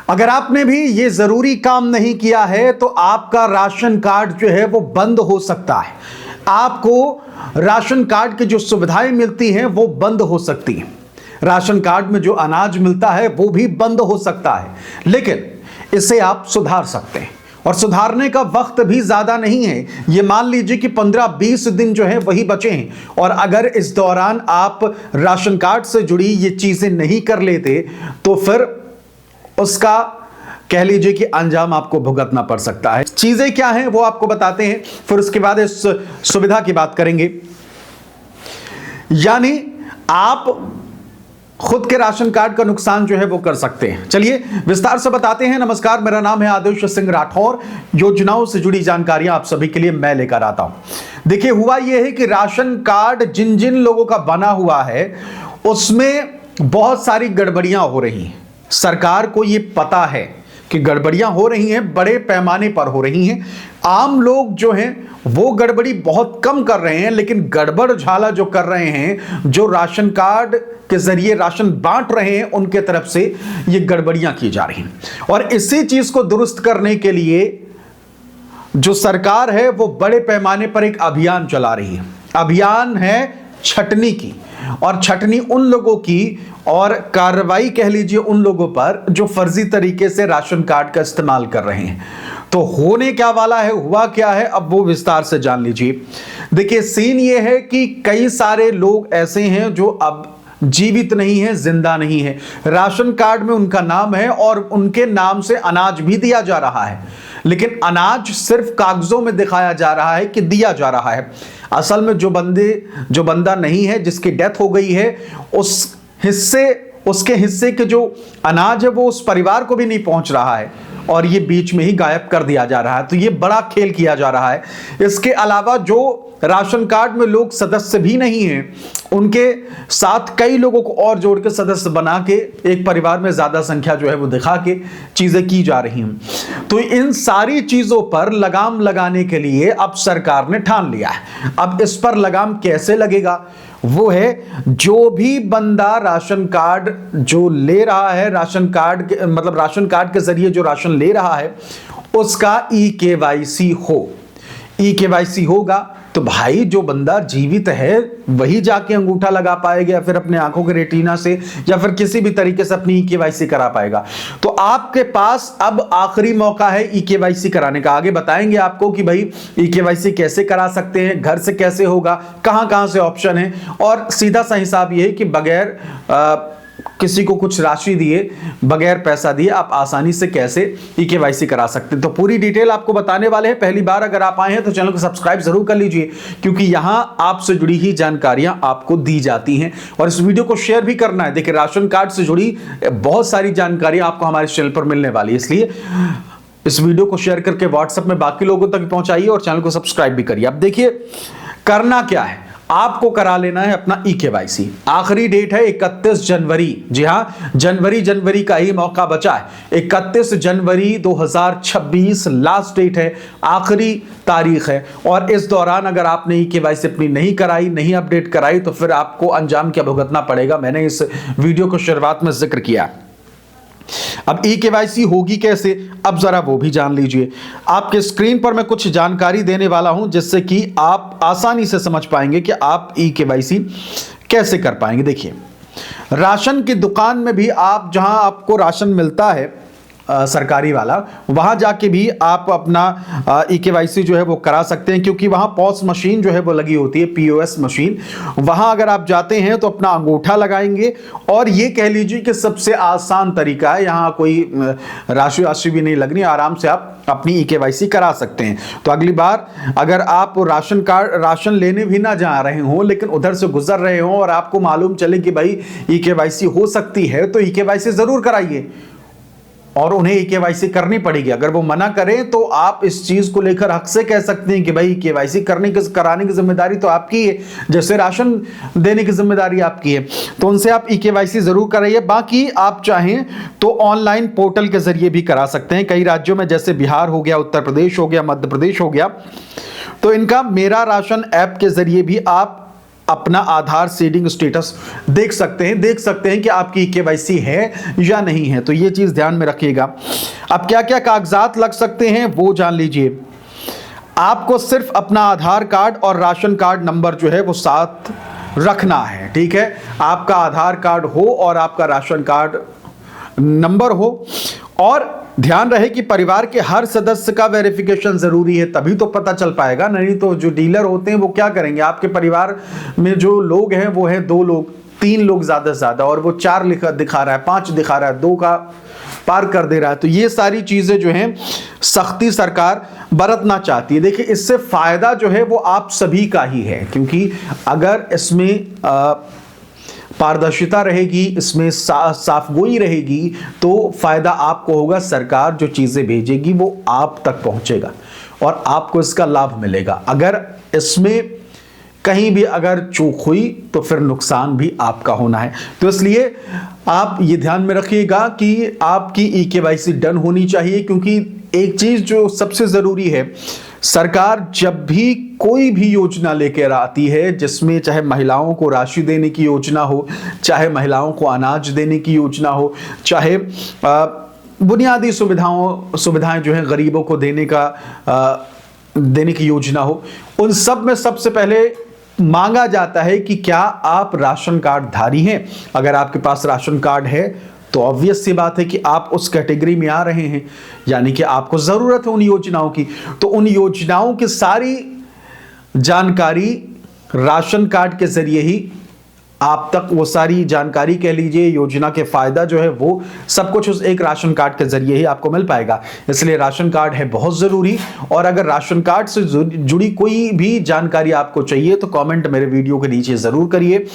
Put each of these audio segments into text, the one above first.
अगर आपने भी ये जरूरी काम नहीं किया है तो आपका राशन कार्ड जो है वो बंद हो सकता है। आपको राशन कार्ड की जो सुविधाएं मिलती हैं वो बंद हो सकती हैं। राशन कार्ड में जो अनाज मिलता है वो भी बंद हो सकता है, लेकिन इसे आप सुधार सकते हैं और सुधारने का वक्त भी ज्यादा नहीं है। ये मान लीजिए कि 15-20 दिन जो है वही बचे हैं और अगर इस दौरान आप राशन कार्ड से जुड़ी ये चीजें नहीं कर लेते तो फिर उसका कह लीजिए कि अंजाम आपको भुगतना पड़ सकता है। चीजें क्या हैं वो आपको बताते हैं, फिर उसके बाद इस सुविधा की बात करेंगे। यानी आप खुद के राशन कार्ड का नुकसान जो है वो कर सकते हैं। चलिए विस्तार से बताते हैं। नमस्कार, मेरा नाम है आदिश सिंह राठौर। योजनाओं से जुड़ी जानकारियां आप सभी के लिए मैं लेकर आता हूं। देखिए, हुआ यह है कि राशन कार्ड जिन जिन लोगों का बना हुआ है उसमें बहुत सारी गड़बड़ियां हो रही हैं। सरकार को यह पता है कि गड़बड़ियां हो रही हैं, बड़े पैमाने पर हो रही हैं। आम लोग जो हैं वो गड़बड़ी बहुत कम कर रहे हैं, लेकिन गड़बड़ झाला जो कर रहे हैं, जो राशन कार्ड के जरिए राशन बांट रहे हैं, उनके तरफ से ये गड़बड़ियां की जा रही हैं। और इसी चीज को दुरुस्त करने के लिए जो सरकार है वो बड़े पैमाने पर एक अभियान चला रही है। अभियान है छटनी की, और छटनी उन लोगों की और कार्रवाई कह लीजिए उन लोगों पर जो फर्जी तरीके से राशन कार्ड का इस्तेमाल कर रहे हैं। तो होने क्या वाला है, हुआ क्या है, अब वो विस्तार से जान लीजिए। देखिए, सीन ये है कि कई सारे लोग ऐसे हैं जो अब जीवित नहीं है, जिंदा नहीं है। राशन कार्ड में उनका नाम है और उनके नाम से अनाज भी दिया जा रहा है, लेकिन अनाज सिर्फ कागजों में दिखाया जा रहा है कि दिया जा रहा है। असल में जो बंदा नहीं है, जिसकी डेथ हो गई है, उसके हिस्से के जो अनाज है वो उस परिवार को भी नहीं पहुंच रहा है और ये बीच में ही गायब कर दिया जा रहा है। तो ये बड़ा खेल किया जा रहा है। इसके अलावा जो राशन कार्ड में लोग सदस्य भी नहीं हैं, उनके साथ कई लोगों को और जोड़ के सदस्य बना के एक परिवार में ज्यादा संख्या जो है वो दिखा के चीजें की जा रही हैं। तो इन सारी चीजों पर लगाम लगाने के लिए अब सरकार ने ठान लिया है। अब इस पर लगाम कैसे लगेगा, वो है जो भी बंदा राशन कार्ड जो ले रहा है, राशन कार्ड मतलब राशन कार्ड के जरिए जो राशन ले रहा है, उसका ई-केवाईसी हो। ई-केवाईसी होगा तो भाई जो बंदा जीवित है वही जाके अंगूठा लगा पाएगा, या फिर अपने आंखों के रेटिना से या फिर किसी भी तरीके से अपनी ई-केवाईसी करा पाएगा। तो आपके पास अब आखिरी मौका है ई-केवाईसी कराने का। आगे बताएंगे आपको कि भाई ई-केवाईसी कैसे करा सकते हैं, घर से कैसे होगा, कहां कहां से ऑप्शन है, और सीधा सा हिसाब यह है कि बगैर किसी को कुछ राशि दिए, बगैर पैसा दिए आप आसानी से कैसे ई-केवाईसी करा सकते हैं। तो पूरी डिटेल आपको बताने वाले हैं। पहली बार अगर आप आए हैं तो चैनल को सब्सक्राइब जरूर कर लीजिए, क्योंकि यहां आपसे जुड़ी ही जानकारियां आपको दी जाती हैं। और इस वीडियो को शेयर भी करना है। देखिए, राशन कार्ड से जुड़ी बहुत सारी जानकारी आपको हमारे चैनल पर मिलने वाली है, इसलिए इस वीडियो को शेयर करके व्हाट्सएप में बाकी लोगों तक पहुंचाइए और चैनल को सब्सक्राइब भी करिए। अब देखिए करना क्या है, आपको करा लेना है अपना ई-केवाईसी। आखिरी डेट है 31 जनवरी। जी हां, जनवरी का ही मौका बचा है। 31 जनवरी 2026 लास्ट डेट है, आखिरी तारीख है। और इस दौरान अगर आपने ई-केवाईसी अपनी नहीं कराई, नहीं अपडेट कराई, तो फिर आपको अंजाम क्या भुगतना पड़ेगा, मैंने इस वीडियो को शुरुआत में जिक्र किया। अब ई-केवाईसी होगी कैसे, अब जरा वो भी जान लीजिए। आपके स्क्रीन पर मैं कुछ जानकारी देने वाला हूं जिससे कि आप आसानी से समझ पाएंगे कि आप ई-केवाईसी कैसे कर पाएंगे। देखिए, राशन की दुकान में भी आप जहां आपको राशन मिलता है सरकारी वाला, वहां जाके भी आप अपना ई-केवाईसी जो है वो करा सकते हैं, क्योंकि वहां पॉस मशीन जो है वो लगी होती है, पीओएस मशीन। वहां अगर आप जाते हैं तो अपना अंगूठा लगाएंगे, और ये कह लीजिए कि सबसे आसान तरीका है। यहां कोई राशि भी नहीं लगनी, आराम से आप अपनी ई-केवाईसी करा सकते हैं। तो अगली बार अगर आप राशन लेने भी ना जा रहे हो, लेकिन उधर से गुजर रहे हो और आपको मालूम चले कि भाई ई-केवाईसी हो सकती है, तो ई-केवाईसी जरूर कराइए। और उन्हें ई-केवाईसी करनी पड़ेगी। अगर वो मना करें तो आप इस चीज को लेकर हक से कह सकते हैं कि भाई केवाईसी कराने की जिम्मेदारी तो आपकी है, जैसे राशन देने की जिम्मेदारी आपकी है। तो उनसे आप ई-केवाईसी जरूर कराइए। बाकी आप चाहें तो ऑनलाइन पोर्टल के जरिए भी करा सकते हैं। कई राज्यों में जैसे बिहार हो गया, उत्तर प्रदेश हो गया, मध्य प्रदेश हो गया, तो इनका मेरा राशन ऐप के जरिए भी आप अपना आधार सीडिंग स्टेटस देख सकते हैं कि आपकी केवाईसी है या नहीं है। तो ये चीज ध्यान में रखिएगा। अब क्या क्या कागजात लग सकते हैं वो जान लीजिए। आपको सिर्फ अपना आधार कार्ड और राशन कार्ड नंबर जो है वो साथ रखना है, ठीक है। आपका आधार कार्ड हो और आपका राशन कार्ड नंबर हो, और ध्यान रहे कि परिवार के हर सदस्य का वेरिफिकेशन जरूरी है, तभी तो पता चल पाएगा। नहीं तो जो डीलर होते हैं वो क्या करेंगे, आपके परिवार में जो लोग हैं वो है 2 लोग 3 लोग ज्यादा से ज्यादा, और वो 4 दिखा रहा है, 5 दिखा रहा है, 2 का पार कर दे रहा है। तो ये सारी चीजें जो हैं सख्ती सरकार बरतना चाहती है। देखिए, इससे फायदा जो है वो आप सभी का ही है, क्योंकि अगर इसमें पारदर्शिता रहेगी, इसमें साफगोई रहेगी, तो फायदा आपको होगा। सरकार जो चीजें भेजेगी वो आप तक पहुंचेगा और आपको इसका लाभ मिलेगा। अगर इसमें कहीं भी अगर चूक हुई तो फिर नुकसान भी आपका होना है। तो इसलिए आप ये ध्यान में रखिएगा कि आपकी ई-केवाईसी डन होनी चाहिए, क्योंकि एक चीज जो सबसे जरूरी है, सरकार जब भी कोई भी योजना लेकर आती है, जिसमें चाहे महिलाओं को राशि देने की योजना हो, चाहे महिलाओं को अनाज देने की योजना हो, चाहे बुनियादी सुविधाएं जो हैं गरीबों को देने की योजना हो, उन सब में सबसे पहले मांगा जाता है कि क्या आप राशन कार्ड धारी हैं। अगर आपके पास राशन कार्ड है तो ऑब्वियस सी बात है कि आप उस कैटेगरी में आ रहे हैं, यानी कि आपको जरूरत है उन योजनाओं की। तो उन योजनाओं की सारी जानकारी राशन कार्ड के जरिए ही आप तक, वो सारी जानकारी कह लीजिए, योजना के फायदा जो है वो सब कुछ उस एक राशन कार्ड के जरिए ही आपको मिल पाएगा। इसलिए राशन कार्ड है बहुत जरूरी। और अगर राशन कार्ड से जुड़ी कोई भी जानकारी आपको चाहिए तो कमेंट मेरे वीडियो के नीचे जरूर करिए।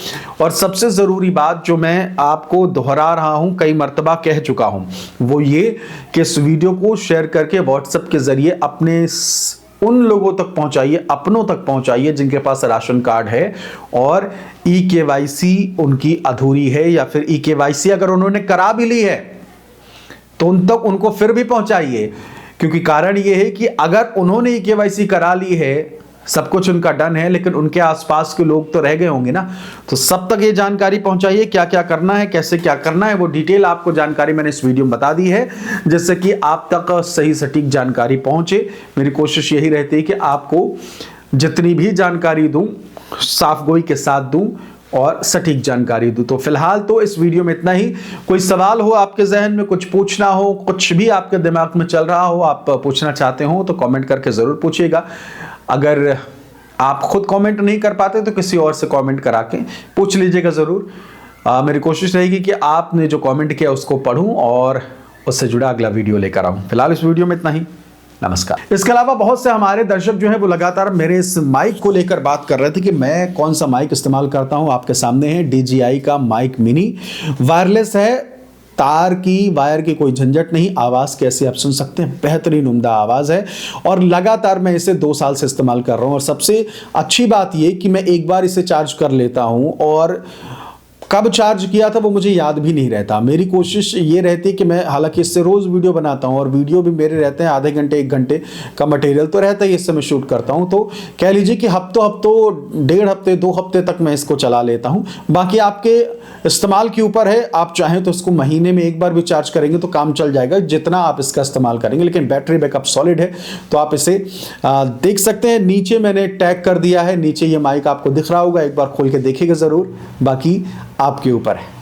और सबसे जरूरी बात जो मैं आपको दोहरा रहा हूं, कई मर्तबा कह चुका हूं, वो ये कि इस वीडियो को शेयर करके व्हाट्सएप के जरिए अपने उन लोगों तक पहुंचाइए, अपनों तक पहुंचाइए जिनके पास राशन कार्ड है और ई-केवाईसी उनकी अधूरी है, या फिर ई-केवाईसी अगर उन्होंने करा भी ली है तो उन तक उनको फिर भी पहुंचाइए। क्योंकि कारण यह है कि अगर उन्होंने ई-केवाईसी करा ली है, सब कुछ उनका डन है, लेकिन उनके आसपास के लोग तो रह गए होंगे ना, तो सब तक ये जानकारी पहुंचाइए, क्या क्या करना है, कैसे क्या करना है, वो डिटेल आपको जानकारी मैंने इस वीडियो में बता दी है, जिससे कि आप तक सही सटीक जानकारी पहुंचे। मेरी कोशिश यही रहती है कि आपको जितनी भी जानकारी दूं, साफगोई के साथ दूं और सटीक जानकारी दूं। तो फिलहाल तो इस वीडियो में इतना ही। कोई सवाल हो आपके जहन में, कुछ पूछना हो, कुछ भी आपके दिमाग में चल रहा हो, आप पूछना चाहते हो तो कमेंट करके जरूर पूछिएगा। अगर आप खुद कमेंट नहीं कर पाते तो किसी और से कमेंट करा के पूछ लीजिएगा जरूर। मेरी कोशिश रहेगी कि आपने जो कमेंट किया उसको पढूं और उससे जुड़ा अगला वीडियो लेकर आऊं। फिलहाल इस वीडियो में इतना ही। नमस्कार। इसके अलावा बहुत से हमारे दर्शक जो हैं वो लगातार मेरे इस माइक को लेकर बात कर रहे थे कि मैं कौन सा माइक इस्तेमाल करता हूं। आपके सामने है DJI का माइक मिनी, वायरलेस है, तार की वायर की कोई झंझट नहीं, आवाज़ कैसे आप सुन सकते हैं, बेहतरीन उम्दा आवाज़ है और लगातार मैं इसे 2 साल से इस्तेमाल कर रहा हूं। और सबसे अच्छी बात यह कि मैं एक बार इसे चार्ज कर लेता हूं और कब चार्ज किया था वो मुझे याद भी नहीं रहता। मेरी कोशिश ये रहती है कि मैं, हालांकि इससे रोज़ वीडियो बनाता हूँ और वीडियो भी मेरे रहते हैं आधे घंटे 1 घंटे का मटेरियल तो रहता है, इससे मैं शूट करता हूँ। तो कह लीजिए कि हफ्तों 1.5 हफ्ते 2 हफ्ते तक मैं इसको चला लेता हूँ। बाकी आपके इस्तेमाल के ऊपर है, आप चाहें तो इसको महीने में 1 बार भी चार्ज करेंगे तो काम चल जाएगा जितना आप इसका इस्तेमाल करेंगे। लेकिन बैटरी बैकअप सॉलिड है, तो आप इसे देख सकते हैं। नीचे मैंने टैग कर दिया है, नीचे ये माइक आपको दिख रहा होगा, एक बार खोल के देखिएगा ज़रूर। बाकी आपके ऊपर है।